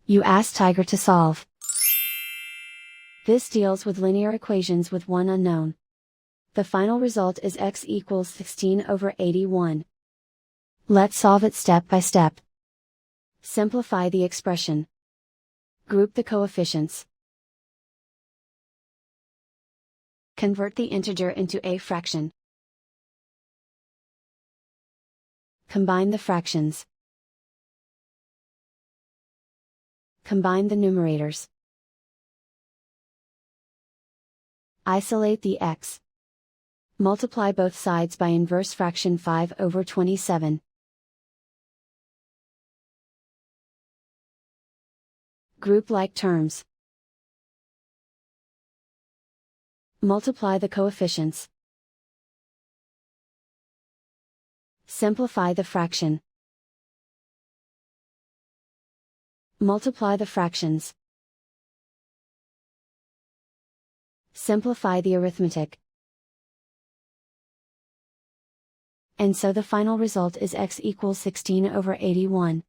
You ask Tiger to solve. This deals with linear equations with one unknown. The final result is x equals 16/81. Let's solve it step by step. Simplify the expression. Group the coefficients. Convert the integer into a fraction. Combine the fractions. Combine the numerators. Isolate the x. Multiply both sides by inverse fraction 5/27. Group like terms. Multiply the coefficients. Simplify the fraction. Multiply the fractions. Simplify the arithmetic. And so the final result is x equals 16/81.